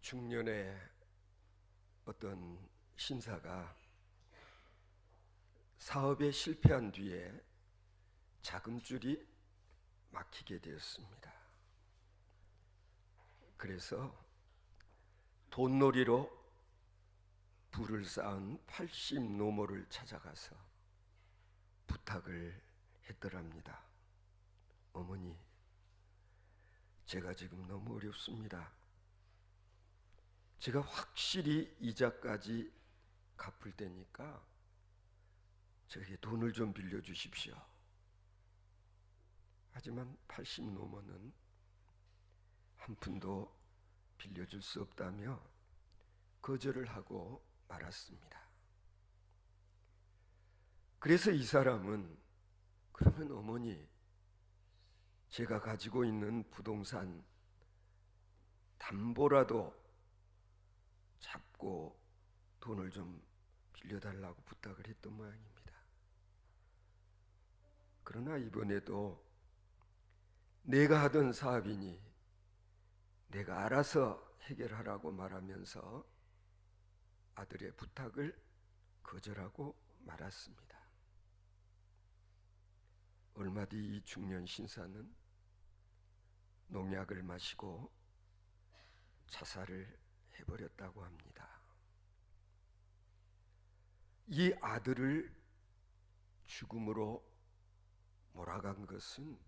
중년에 어떤 신사가 사업에 실패한 뒤에 자금줄이 막히게 되었습니다. 그래서 돈놀이로 부를 쌓은 80노모를 찾아가서 부탁을 했더랍니다. 어머니, 제가 지금 너무 어렵습니다. 제가 확실히 이자까지 갚을 테니까 저에게 돈을 좀 빌려주십시오. 하지만 80노모는 한 푼도 빌려줄 수 없다며 거절을 하고 말았습니다. 그래서 이 사람은 그러면 어머니, 제가 가지고 있는 부동산 담보라도 잡고 돈을 좀 빌려달라고 부탁을 했던 모양입니다. 그러나 이번에도 내가 하던 사업이니 내가 알아서 해결하라고 말하면서 아들의 부탁을 거절하고 말았습니다. 얼마 뒤 이 중년 신사는 농약을 마시고 자살을 해버렸다고 합니다. 이 아들을 죽음으로 몰아간 것은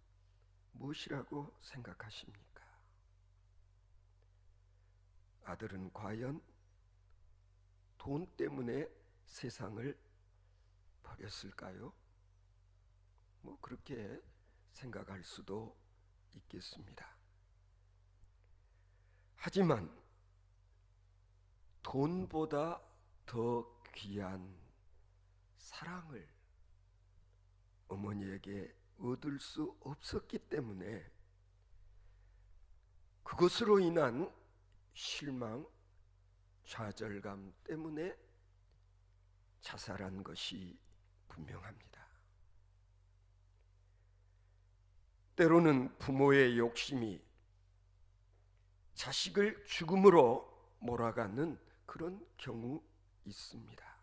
무엇이라고 생각하십니까? 아들은 과연 돈 때문에 세상을 버렸을까요? 그렇게 생각할 수도 있겠습니다. 하지만 돈보다 더 귀한 사랑을 어머니에게 얻을 수 없었기 때문에 그것으로 인한 실망, 좌절감 때문에 자살한 것이 분명합니다. 때로는 부모의 욕심이 자식을 죽음으로 몰아가는 그런 경우 있습니다.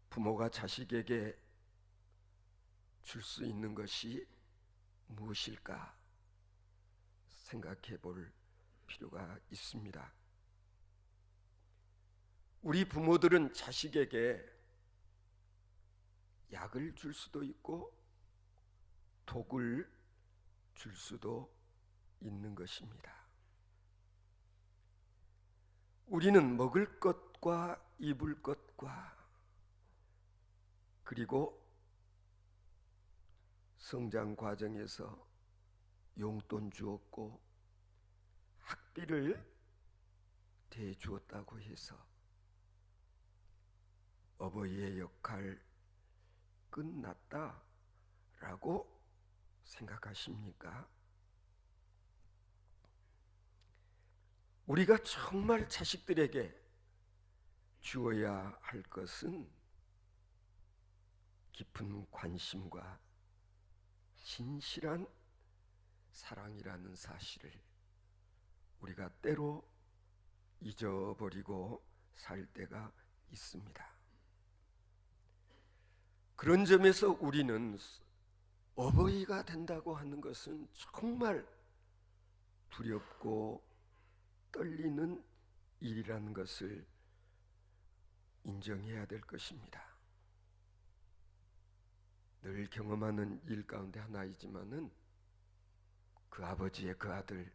부모가 자식에게 줄 수 있는 것이 무엇일까 생각해 볼 필요가 있습니다. 우리 부모들은 자식에게 약을 줄 수도 있고 독을 줄 수도 있는 것입니다. 우리는 먹을 것과 입을 것과 그리고 성장 과정에서 용돈 주었고 학비를 대주었다고 해서 어버이의 역할 끝났다라고 생각하십니까? 우리가 정말 자식들에게 주어야 할 것은 깊은 관심과 진실한 사랑이라는 사실을 우리가 때로 잊어버리고 살 때가 있습니다. 그런 점에서 우리는 어버이가 된다고 하는 것은 정말 두렵고 떨리는 일이라는 것을 인정해야 될 것입니다. 늘 경험하는 일 가운데 하나이지만은 그 아버지의 그 아들,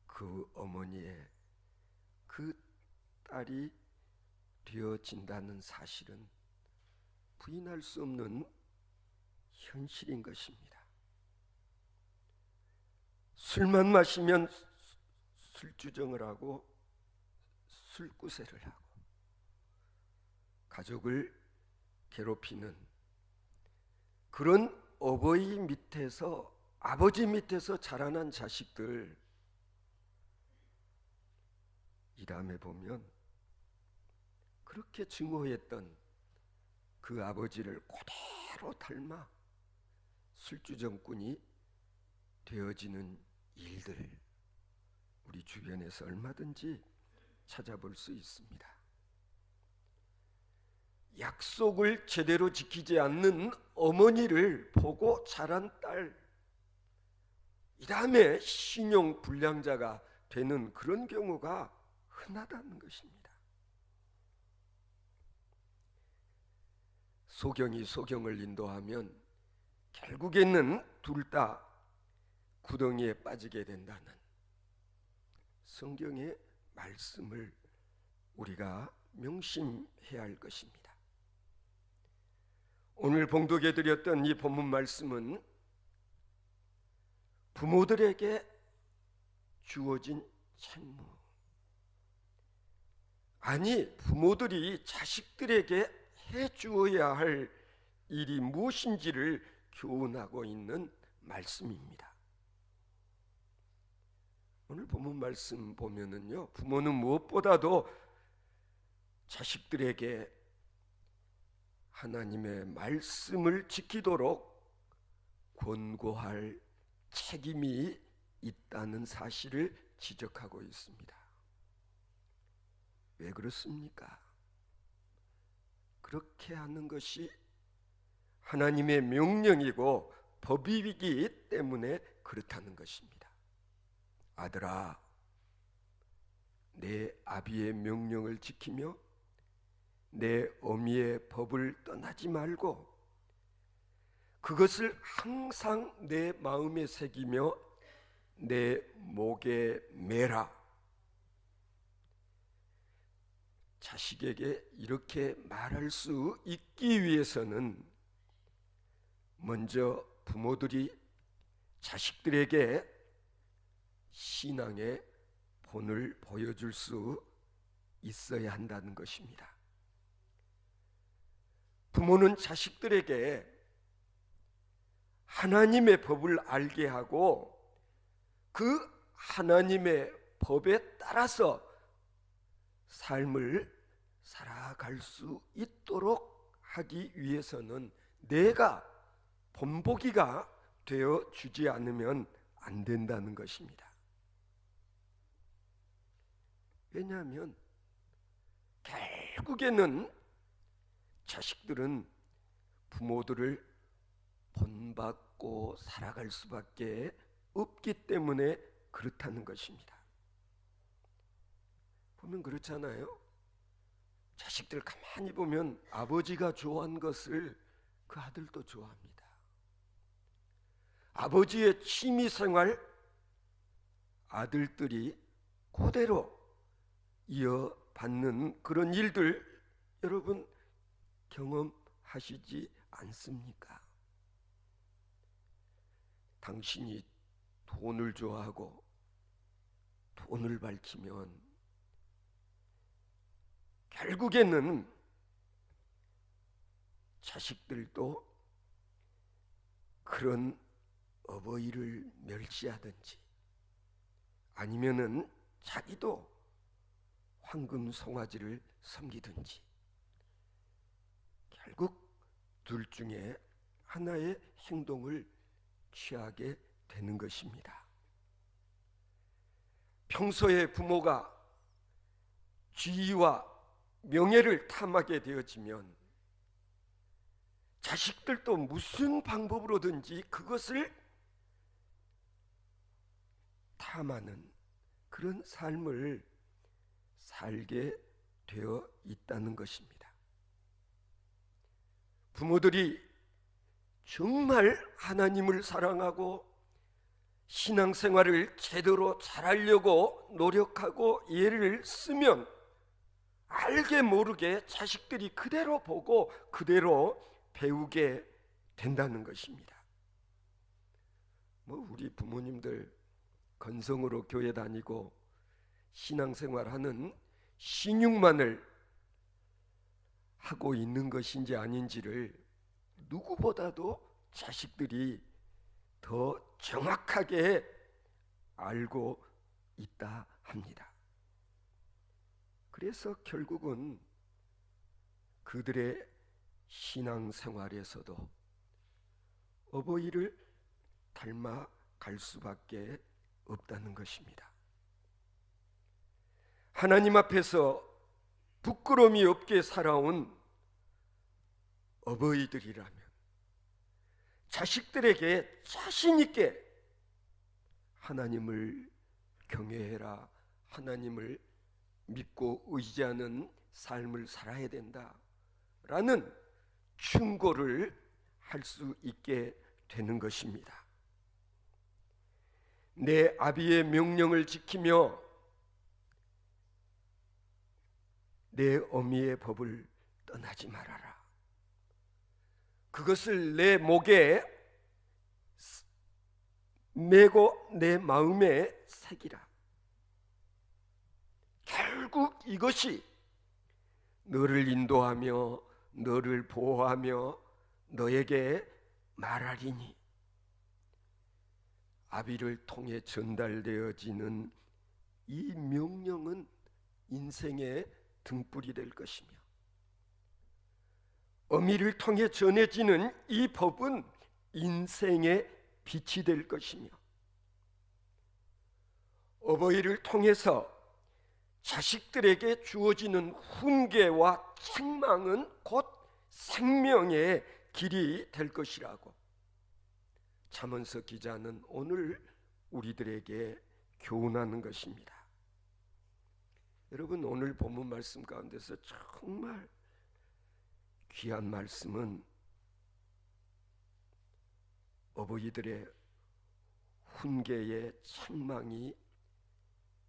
그 어머니의 그 딸이 되어진다는 사실은 부인할 수 없는 현실인 것입니다. 술만 마시면 술주정을 하고 술구세를 하고 가족을 괴롭히는 그런 어버이 밑에서 아버지 밑에서 자라난 자식들, 이 다음에 보면 그렇게 증오했던 그 아버지를 그대로 닮아 술주정꾼이 되어지는 일들 우리 주변에서 얼마든지 찾아볼 수 있습니다. 약속을 제대로 지키지 않는 어머니를 보고 자란 딸, 이 다음에 신용 불량자가 되는 그런 경우가 흔하다는 것입니다. 소경이 소경을 인도하면 결국에는 둘 다 구덩이에 빠지게 된다는 성경의 말씀을 우리가 명심해야 할 것입니다. 오늘 봉독해 드렸던 이 본문 말씀은 부모들에게 주어진 책무, 아니 부모들이 자식들에게 해주어야 할 일이 무엇인지를 교훈하고 있는 말씀입니다. 오늘 본문 말씀 보면은요, 부모는 무엇보다도 자식들에게 하나님의 말씀을 지키도록 권고할 책임이 있다는 사실을 지적하고 있습니다. 왜 그렇습니까? 그렇게 하는 것이 하나님의 명령이고 법이기 때문에 그렇다는 것입니다. 아들아, 내 아비의 명령을 지키며 내 어미의 법을 떠나지 말고 그것을 항상 내 마음에 새기며 내 목에 매라. 자식에게 이렇게 말할 수 있기 위해서는 먼저 부모들이 자식들에게 신앙의 본을 보여줄 수 있어야 한다는 것입니다. 부모는 자식들에게 하나님의 법을 알게 하고 그 하나님의 법에 따라서 삶을 살아갈 수 있도록 하기 위해서는 내가 본보기가 되어 주지 않으면 안 된다는 것입니다. 왜냐하면 결국에는 자식들은 부모들을 본받고 살아갈 수밖에 없기 때문에 그렇다는 것입니다. 보면 그렇잖아요. 자식들 가만히 보면 아버지가 좋아한 것을 그 아들도 좋아합니다. 아버지의 취미생활 아들들이 그대로 이어받는 그런 일들 여러분 경험하시지 않습니까? 당신이 돈을 좋아하고 돈을 밝히면 결국에는 자식들도 그런 어버이를 멸시하든지 아니면은 자기도 황금 송아지를 섬기든지 결국 둘 중에 하나의 행동을 취하게 되는 것입니다. 평소에 부모가 지위와 명예를 탐하게 되어지면 자식들도 무슨 방법으로든지 그것을 탐하는 그런 삶을 살게 되어 있다는 것입니다. 부모들이 정말 하나님을 사랑하고 신앙생활을 제대로 잘하려고 노력하고 예를 쓰면 알게 모르게 자식들이 그대로 보고 그대로 배우게 된다는 것입니다. 우리 부모님들 건성으로 교회 다니고 신앙생활하는 신용만을 하고 있는 것인지 아닌지를 누구보다도 자식들이 더 정확하게 알고 있다 합니다. 그래서 결국은 그들의 신앙생활에서도 어버이를 닮아갈 수밖에 없다는 것입니다. 하나님 앞에서 부끄러움이 없게 살아온 어버이들이라면 자식들에게 자신 있게 하나님을 경외해라, 하나님을 믿고 의지하는 삶을 살아야 된다라는 충고를 할 수 있게 되는 것입니다. 내 아비의 명령을 지키며 내 어미의 법을 떠나지 말아라. 그것을 내 목에 메고 내 마음에 새기라. 결국 이것이 너를 인도하며 너를 보호하며 너에게 말하리니, 아비를 통해 전달되어지는 이 명령은 인생의 등불이 될 것이며, 어미를 통해 전해지는 이 법은 인생의 빛이 될 것이며, 어버이를 통해서 자식들에게 주어지는 훈계와 책망은 곧 생명의 길이 될 것이라고 잠언서 기자는 오늘 우리들에게 교훈하는 것입니다. 여러분, 오늘 본문 말씀 가운데서 정말 귀한 말씀은 어버이들의 훈계의 책망이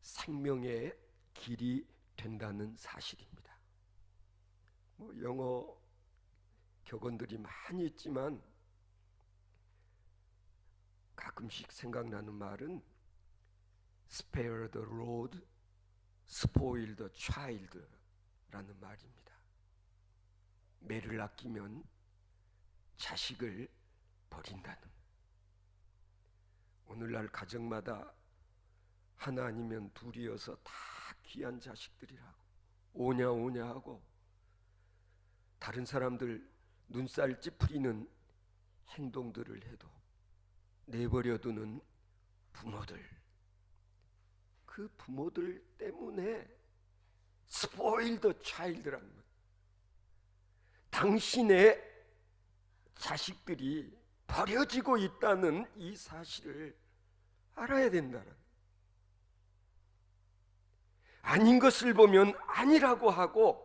생명의 길이 된다는 사실입니다. 영어 격언들이 많이 있지만 가끔씩 생각나는 말은 spare the rod, spoil the child 라는 말입니다. 매를 아끼면 자식을 버린다는. 오늘날 가정마다 하나 아니면 둘이어서 다 귀한 자식들이라고 오냐 오냐 하고 다른 사람들 눈살 찌푸리는 행동들을 해도 내버려두는 부모들, 그 부모들 때문에 spoil the child라는 것, 당신의 자식들이 버려지고 있다는 이 사실을 알아야 된다는, 아닌 것을 보면 아니라고 하고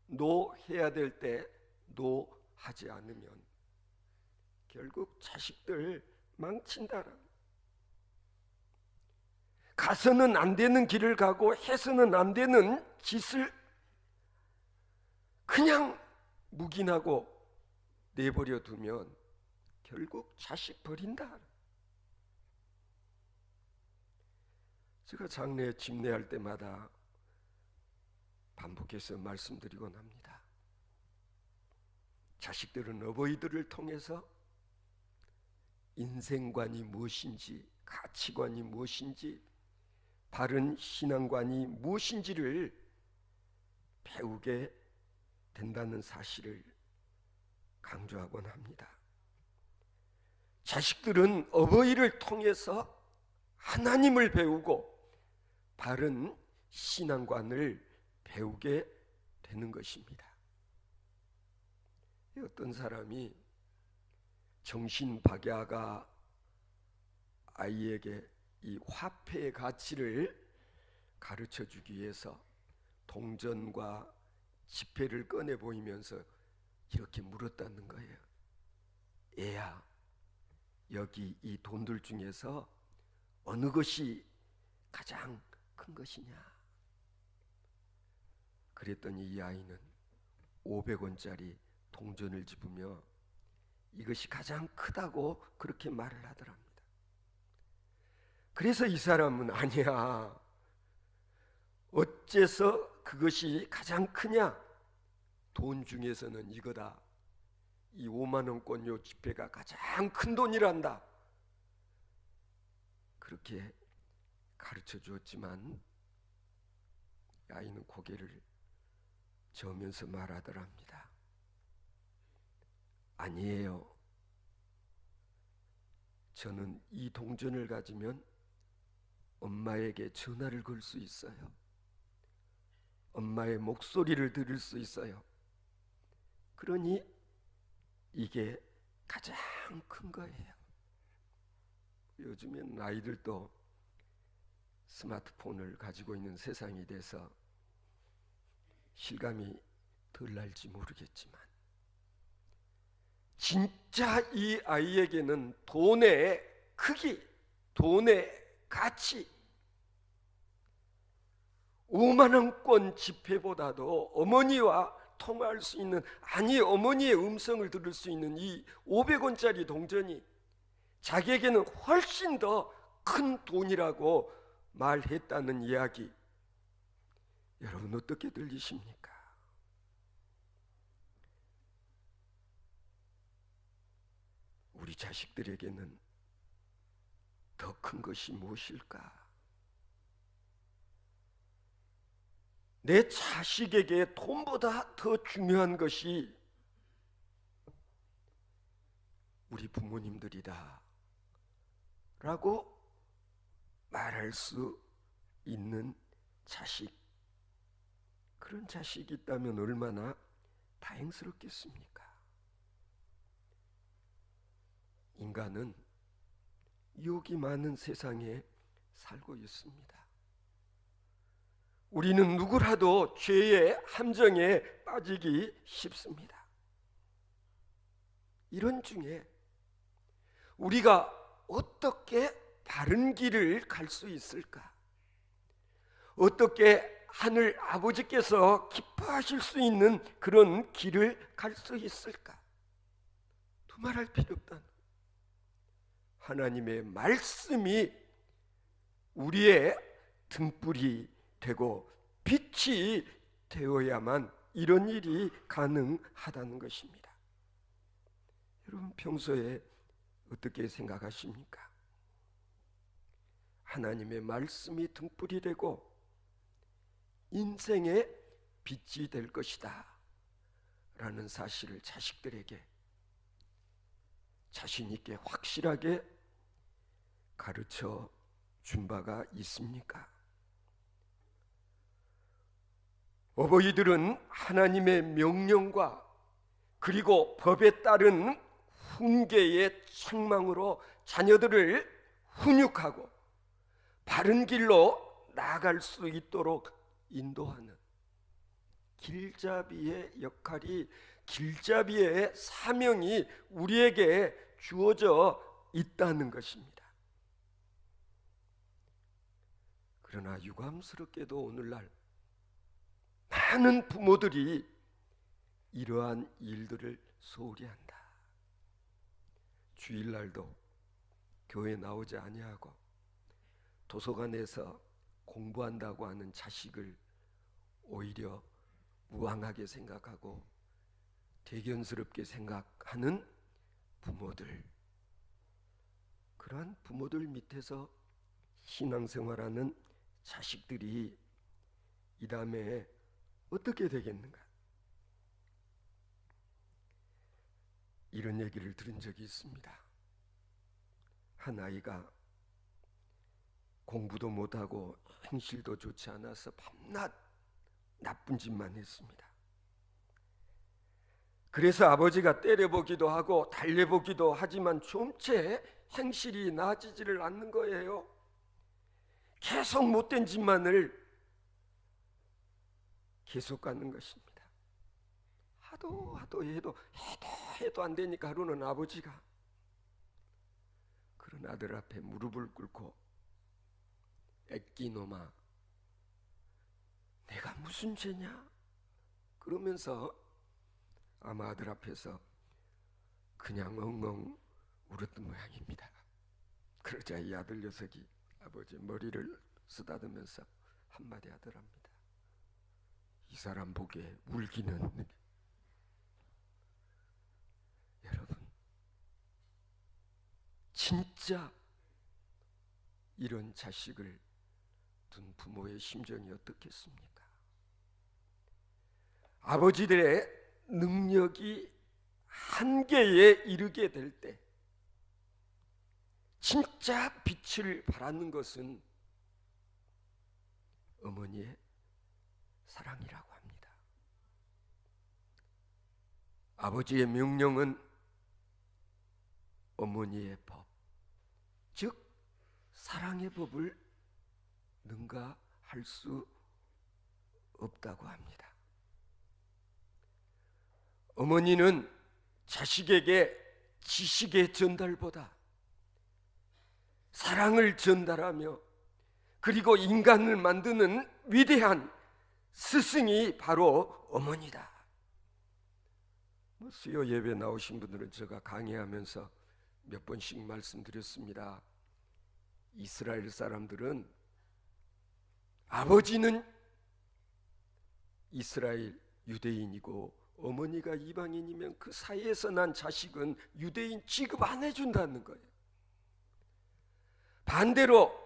노해야 될 때 노하지 않으면 결국 자식들 망친다라. 가서는 안 되는 길을 가고 해서는 안 되는 짓을 그냥 묵인하고 내버려 두면 결국 자식 버린다. 제가 장례 집례할 때마다 반복해서 말씀드리곤 합니다. 자식들은 어버이들을 통해서 인생관이 무엇인지, 가치관이 무엇인지, 바른 신앙관이 무엇인지를 배우게 된다는 사실을 강조하곤 합니다. 자식들은 어버이를 통해서 하나님을 배우고 바른 신앙관을 배우게 되는 것입니다. 어떤 사람이 정신박야가 아이에게 이 화폐의 가치를 가르쳐주기 위해서 동전과 지폐를 꺼내 보이면서 이렇게 물었다는 거예요. 애야, 여기 이 돈들 중에서 어느 것이 가장 큰 것이냐? 그랬더니 이 아이는 500원짜리 동전을 집으며 이것이 가장 크다고 그렇게 말을 하더랍니다. 그래서 이 사람은 아니야, 어째서 그것이 가장 크냐? 돈 중에서는 이거다. 이 5만 원권 요 지폐가 가장 큰 돈이란다. 그렇게 가르쳐 주었지만 아이는 고개를 저으면서 말하더랍니다. 아니에요. 저는 이 동전을 가지면 엄마에게 전화를 걸 수 있어요. 엄마의 목소리를 들을 수 있어요. 그러니 이게 가장 큰 거예요. 요즘엔 아이들도 스마트폰을 가지고 있는 세상이 돼서 실감이 덜 날지 모르겠지만, 진짜 이 아이에게는 돈의 크기, 돈의 가치, 5만 원권 지폐보다도 어머니와 통화할 수 있는, 아니 어머니의 음성을 들을 수 있는 이 500원짜리 동전이 자기에게는 훨씬 더 큰 돈이라고 말했다는 이야기, 여러분 어떻게 들리십니까? 우리 자식들에게는 더 큰 것이 무엇일까? 내 자식에게 돈보다 더 중요한 것이 우리 부모님들이다 라고 말할 수 있는 자식, 그런 자식이 있다면 얼마나 다행스럽겠습니까? 인간은 유혹이 많은 세상에 살고 있습니다. 우리는 누구라도 죄의 함정에 빠지기 쉽습니다. 이런 중에 우리가 어떻게 바른 길을 갈 수 있을까? 어떻게 하늘 아버지께서 기뻐하실 수 있는 그런 길을 갈 수 있을까? 두말할 필요 없다. 하나님의 말씀이 우리의 등불이 되고 빛이 되어야만 이런 일이 가능하다는 것입니다. 여러분 평소에 어떻게 생각하십니까? 하나님의 말씀이 등불이 되고 인생의 빛이 될 것이다 라는 사실을 자식들에게 자신 있게 확실하게 가르쳐 준 바가 있습니까? 어버이들은 하나님의 명령과 그리고 법에 따른 훈계의 책망으로 자녀들을 훈육하고 바른 길로 나아갈 수 있도록 인도하는 길잡이의 역할이, 길잡이의 사명이 우리에게 주어져 있다는 것입니다. 그러나 유감스럽게도 오늘날 많은 부모들이 이러한 일들을 소홀히 한다. 주일날도 교회 나오지 아니하고 도서관에서 공부한다고 하는 자식을 오히려 무방하게 생각하고 대견스럽게 생각하는 부모들, 그러한 부모들 밑에서 신앙생활하는 자식들이 이 다음에 어떻게 되겠는가? 이런 얘기를 들은 적이 있습니다. 한 아이가 공부도 못하고 행실도 좋지 않아서 밤낮 나쁜 짓만 했습니다. 그래서 아버지가 때려보기도 하고 달래보기도 하지만 좀채 행실이 나아지지를 않는 거예요. 계속 못된 짓만을 계속 가는 것입니다. 하도 해도 안 되니까 하루는 아버지가 그런 아들 앞에 무릎을 꿇고 애끼놈아 내가 무슨 죄냐? 그러면서 아마 아들 앞에서 그냥 엉엉 울었던 모양입니다. 그러자 이 아들 녀석이 아버지 머리를 쓰다듬으면서 한마디 하더랍니다. 이 사람 보기에 울기는. 여러분 진짜 이런 자식을 둔 부모의 심정이 어떻겠습니까? 아버지들의 능력이 한계에 이르게 될 때 진짜 빛을 발하는 것은 어머니의 사랑이라고 합니다. 아버지의 명령은 어머니의 법, 즉 사랑의 법을 능가할 수 없다고 합니다. 어머니는 자식에게 지식의 전달보다 사랑을 전달하며 그리고 인간을 만드는 위대한 스승이 바로 어머니다. 수요 예배 나오신 분들은 제가 강의하면서 몇 번씩 말씀드렸습니다. 이스라엘 사람들은 아버지는 이스라엘 유대인이고 어머니가 이방인이면 그 사이에서 난 자식은 유대인 취급 안 해준다는 거예요. 반대로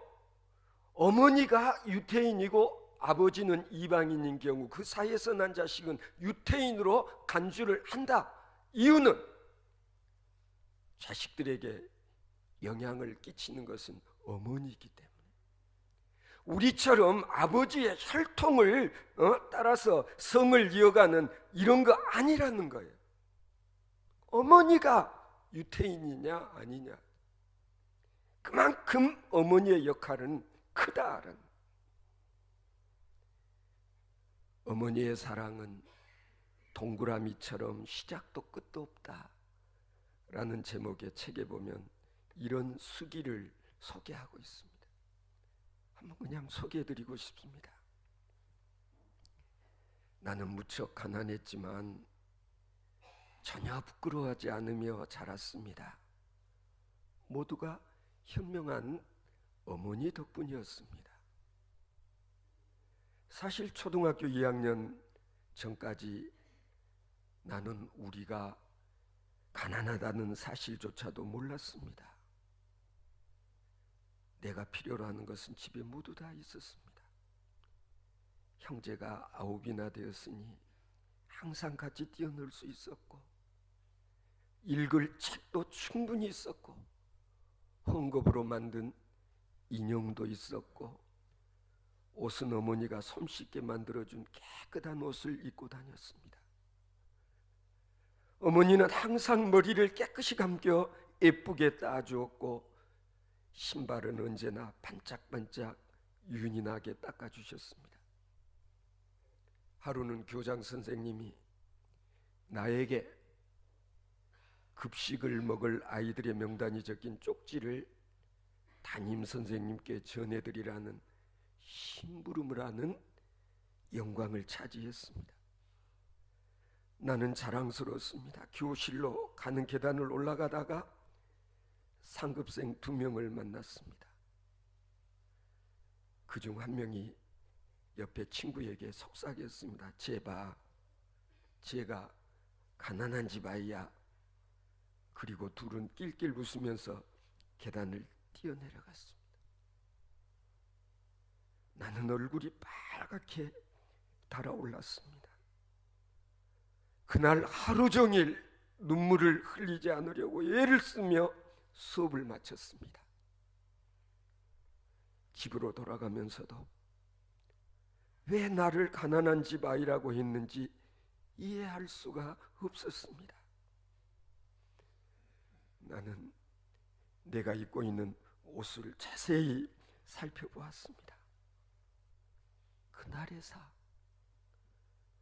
어머니가 유대인이고 아버지는 이방인인 경우 그 사이에서 난 자식은 유대인으로 간주를 한다. 이유는 자식들에게 영향을 끼치는 것은 어머니이기 때문에. 우리처럼 아버지의 혈통을 따라서 성을 이어가는 이런 거 아니라는 거예요. 어머니가 유태인이냐 아니냐, 그만큼 어머니의 역할은 크다라는. 어머니의 사랑은 동그라미처럼 시작도 끝도 없다 라는 제목의 책에 보면 이런 수기를 소개하고 있습니다. 한번 그냥 소개해드리고 싶습니다. 나는 무척 가난했지만 전혀 부끄러워하지 않으며 자랐습니다. 모두가 현명한 어머니 덕분이었습니다. 사실 초등학교 2학년 전까지 나는 우리가 가난하다는 사실조차도 몰랐습니다. 내가 필요로 하는 것은 집에 모두 다 있었습니다. 형제가 9이나 되었으니 항상 같이 뛰어놀 수 있었고, 읽을 책도 충분히 있었고, 헝겊으로 만든 인형도 있었고, 옷은 어머니가 솜씨있게 만들어준 깨끗한 옷을 입고 다녔습니다. 어머니는 항상 머리를 깨끗이 감겨 예쁘게 따주었고, 신발은 언제나 반짝반짝 윤이 나게 닦아주셨습니다. 하루는 교장 선생님이 나에게 급식을 먹을 아이들의 명단이 적힌 쪽지를 담임 선생님께 전해드리라는 심부름을 하는 영광을 차지했습니다. 나는 자랑스러웠습니다. 교실로 가는 계단을 올라가다가 상급생 2명을 만났습니다. 그중 한 명이 옆에 친구에게 속삭였습니다. 제가 가난한 집 아이야. 그리고 둘은 낄낄 웃으면서 계단을 뛰어내려갔습니다. 나는 얼굴이 빨갛게 달아올랐습니다. 그날 하루 종일 눈물을 흘리지 않으려고 애를 쓰며 수업을 마쳤습니다. 집으로 돌아가면서도 왜 나를 가난한 집 아이라고 했는지 이해할 수가 없었습니다. 나는 내가 입고 있는 옷을 자세히 살펴보았습니다. 그날에서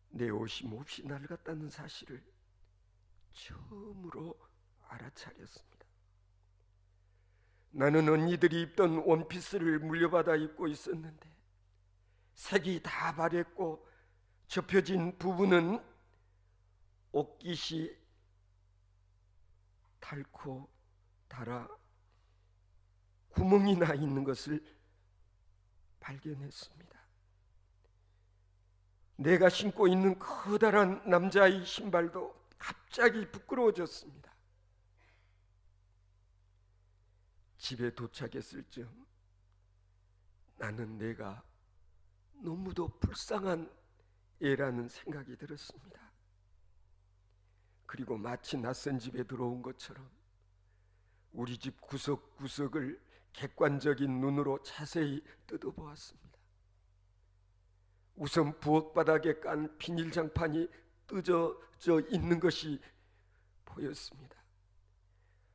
내 옷이 몹시 낡았다는 사실을 처음으로 알아차렸습니다. 나는 언니들이 입던 원피스를 물려받아 입고 있었는데 색이 다 바랬고 접혀진 부분은 옷깃이 닳고 닳아 구멍이 나 있는 것을 발견했습니다. 내가 신고 있는 커다란 남자의 신발도 갑자기 부끄러워졌습니다. 집에 도착했을 즈음 나는 내가 너무도 불쌍한 애라는 생각이 들었습니다. 그리고 마치 낯선 집에 들어온 것처럼 우리 집 구석구석을 객관적인 눈으로 자세히 뜯어보았습니다. 우선 부엌 바닥에 깐 비닐 장판이 뜯어져 있는 것이 보였습니다.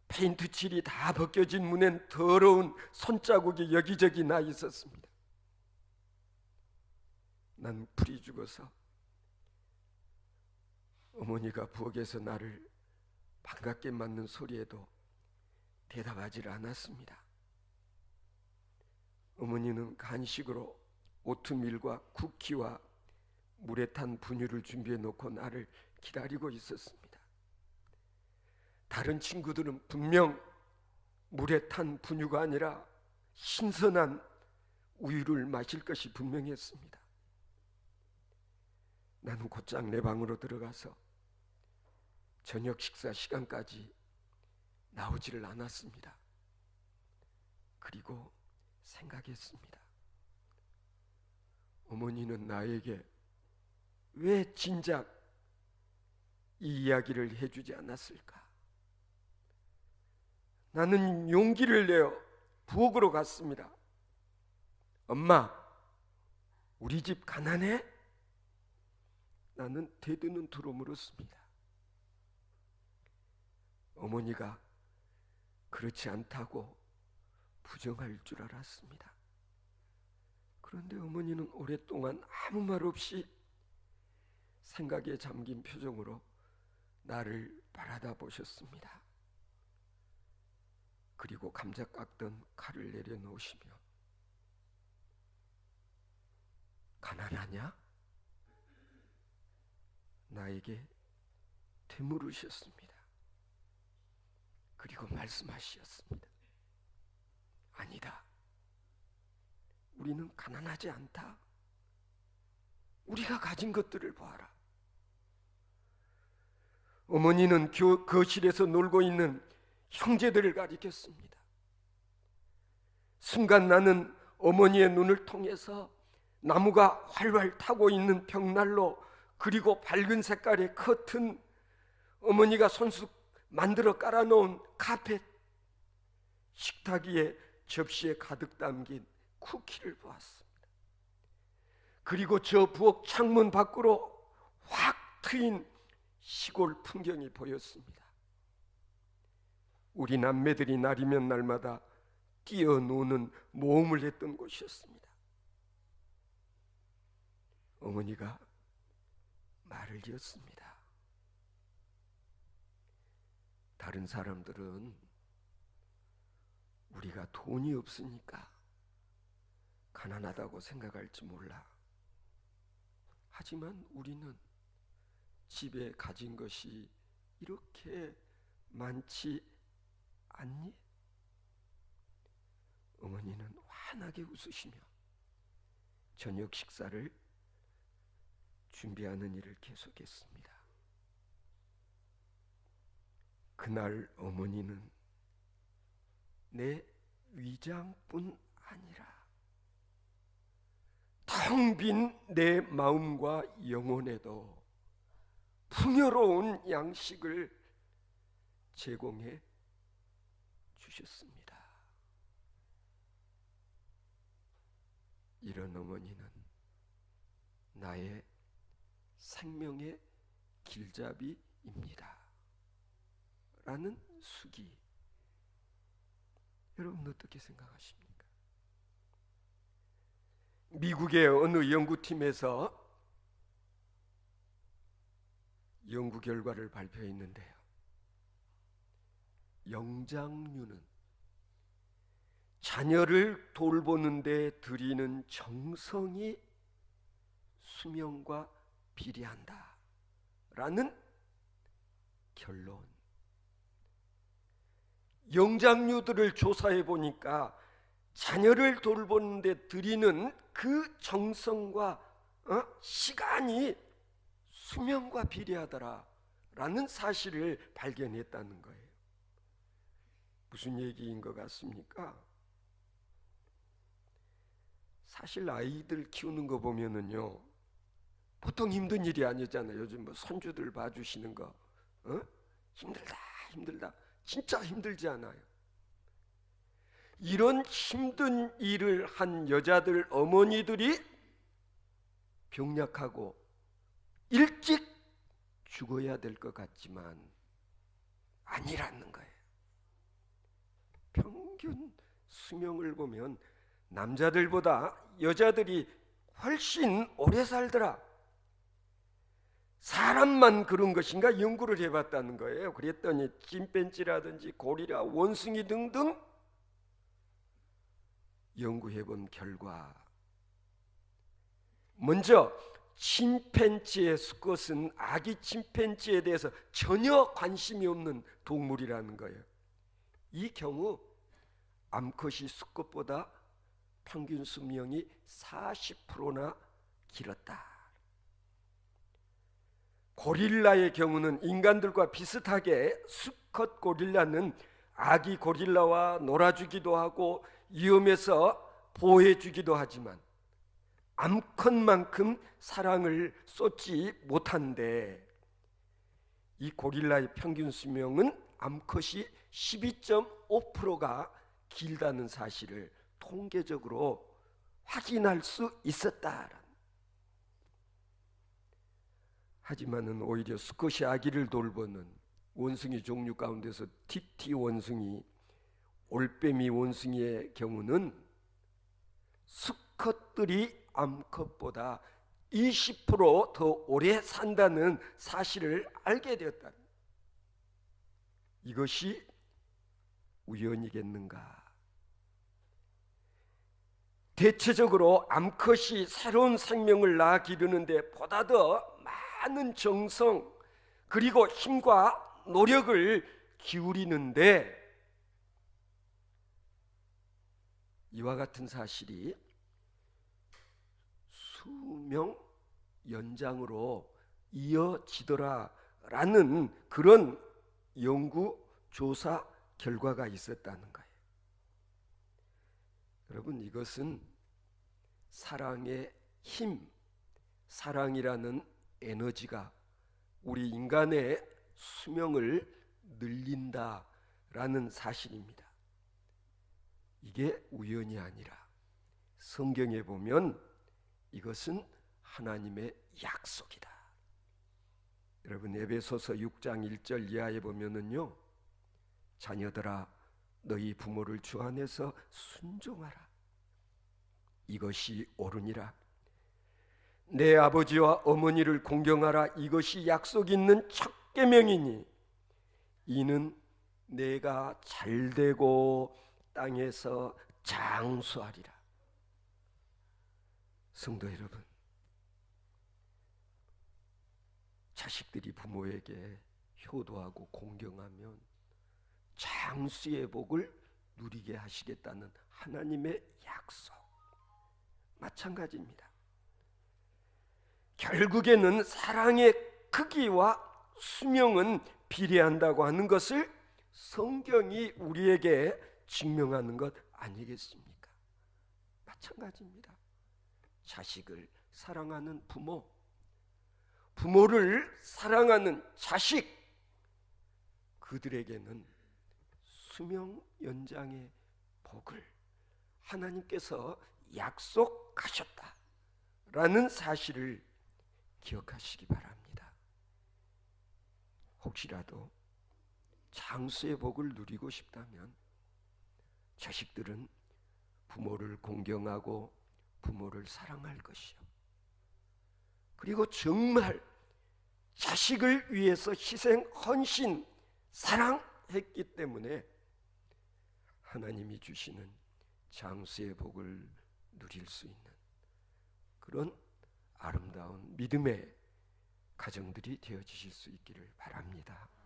페인트 칠이 다 벗겨진 문엔 더러운 손자국이 여기저기 나 있었습니다. 난 불이 죽어서 어머니가 부엌에서 나를 반갑게 맞는 소리에도 대답하지 않았습니다. 어머니는 간식으로 오트밀과 쿠키와 물에 탄 분유를 준비해 놓고 나를 기다리고 있었습니다. 다른 친구들은 분명 물에 탄 분유가 아니라 신선한 우유를 마실 것이 분명했습니다. 나는 곧장 내 방으로 들어가서 저녁 식사 시간까지 나오지를 않았습니다. 그리고 생각했습니다. 어머니는 나에게 왜 진작 이 이야기를 해주지 않았을까? 나는 용기를 내어 부엌으로 갔습니다. 엄마, 우리 집 가난해? 나는 대드는 투로 물었습니다. 어머니가 그렇지 않다고 부정할 줄 알았습니다. 그런데 어머니는 오랫동안 아무 말 없이 생각에 잠긴 표정으로 나를 바라다 보셨습니다. 그리고 감자 깎던 칼을 내려놓으시며 가난하냐? 나에게 되물으셨습니다. 그리고 말씀하셨습니다. 아니다. 우리는 가난하지 않다. 우리가 가진 것들을 보아라. 어머니는 거실에서 놀고 있는 형제들을 가리켰습니다. 순간 나는 어머니의 눈을 통해서 나무가 활활 타고 있는 벽난로, 그리고 밝은 색깔의 커튼, 어머니가 손수 만들어 깔아놓은 카펫, 식탁 위에 접시에 가득 담긴 쿠키를 보았습니다. 그리고 저 부엌 창문 밖으로 확 트인 시골 풍경이 보였습니다. 우리 남매들이 날이면 날마다 뛰어노는 모험을 했던 곳이었습니다. 어머니가 말을 이었습니다. 다른 사람들은 우리가 돈이 없으니까 가난하다고 생각할지 몰라. 하지만 우리는 집에 가진 것이 이렇게 많지 않니? 어머니는 환하게 웃으시며 저녁 식사를 준비하는 일을 계속했습니다. 그날 어머니는 내 위장뿐 아니라 텅 빈 내 마음과 영혼에도 풍요로운 양식을 제공해 주셨습니다. 이런 어머니는 나의 생명의 길잡이입니다. 라는 수기. 여러분 어떻게 생각하십니까? 미국의 어느 연구팀에서 연구 결과를 발표했는데요. 영장류는 자녀를 돌보는 데 들이는 정성이 수명과 비례한다 라는 결론. 영장류들을 조사해 보니까 자녀를 돌보는 데 들이는 그 정성과 시간이 수명과 비례하더라 라는 사실을 발견했다는 거예요. 무슨 얘기인 것 같습니까? 사실 아이들 키우는 거 보면은요, 보통 힘든 일이 아니잖아요. 요즘 뭐 손주들 봐주시는 거, 힘들다 진짜 힘들지 않아요. 이런 힘든 일을 한 여자들, 어머니들이 병약하고 일찍 죽어야 될 것 같지만 아니라는 거예요. 평균 수명을 보면 남자들보다 여자들이 훨씬 오래 살더라. 사람만 그런 것인가 연구를 해봤다는 거예요. 그랬더니 침팬지라든지 고리라, 원숭이 등등 연구해본 결과, 먼저 침팬지의 수컷은 아기 침팬지에 대해서 전혀 관심이 없는 동물이라는 거예요. 이 경우 암컷이 수컷보다 평균 수명이 40%나 길었다. 고릴라의 경우는 인간들과 비슷하게 수컷 고릴라는 아기 고릴라와 놀아주기도 하고 위험해서 보호해주기도 하지만 암컷만큼 사랑을 쏟지 못한데, 이 고릴라의 평균 수명은 암컷이 12.5%가 길다는 사실을 통계적으로 확인할 수 있었다. 하지만은 오히려 수컷이 아기를 돌보는 원숭이 종류 가운데서 티티 원숭이, 올빼미 원숭이의 경우는 수컷들이 암컷보다 20% 더 오래 산다는 사실을 알게 되었다. 이것이 우연이겠는가? 대체적으로 암컷이 새로운 생명을 낳아 기르는데 보다 더 많은 정성 그리고 힘과 노력을 기울이는데, 이와 같은 사실이 수명 연장으로 이어지더라라는 그런 연구 조사 결과가 있었다는 거예요. 여러분, 이것은 사랑의 힘, 사랑이라는 에너지가 우리 인간의 수명을 늘린다라는 사실입니다. 이게 우연이 아니라 성경에 보면 이것은 하나님의 약속이다. 여러분, 에베소서 6장 1절 이하에 보면은요, 자녀들아 너희 부모를 주 안에서 순종하라. 이것이 옳으니라. 내 아버지와 어머니를 공경하라. 이것이 약속 있는 첫 계명이니 이는 내가 잘되고 땅에서 장수하리라. 성도 여러분, 자식들이 부모에게 효도하고 공경하면 장수의 복을 누리게 하시겠다는 하나님의 약속, 마찬가지입니다. 결국에는 사랑의 크기와 수명은 비례한다고 하는 것을 성경이 우리에게 증명하는 것 아니겠습니까? 마찬가지입니다. 자식을 사랑하는 부모, 부모를 사랑하는 자식, 그들에게는 수명 연장의 복을 하나님께서 약속하셨다라는 사실을 기억하시기 바랍니다. 혹시라도 장수의 복을 누리고 싶다면 자식들은 부모를 공경하고 부모를 사랑할 것이요, 그리고 정말 자식을 위해서 희생, 헌신, 사랑했기 때문에 하나님이 주시는 장수의 복을 누릴 수 있는 그런 아름다운 믿음의 가정들이 되어지실 수 있기를 바랍니다.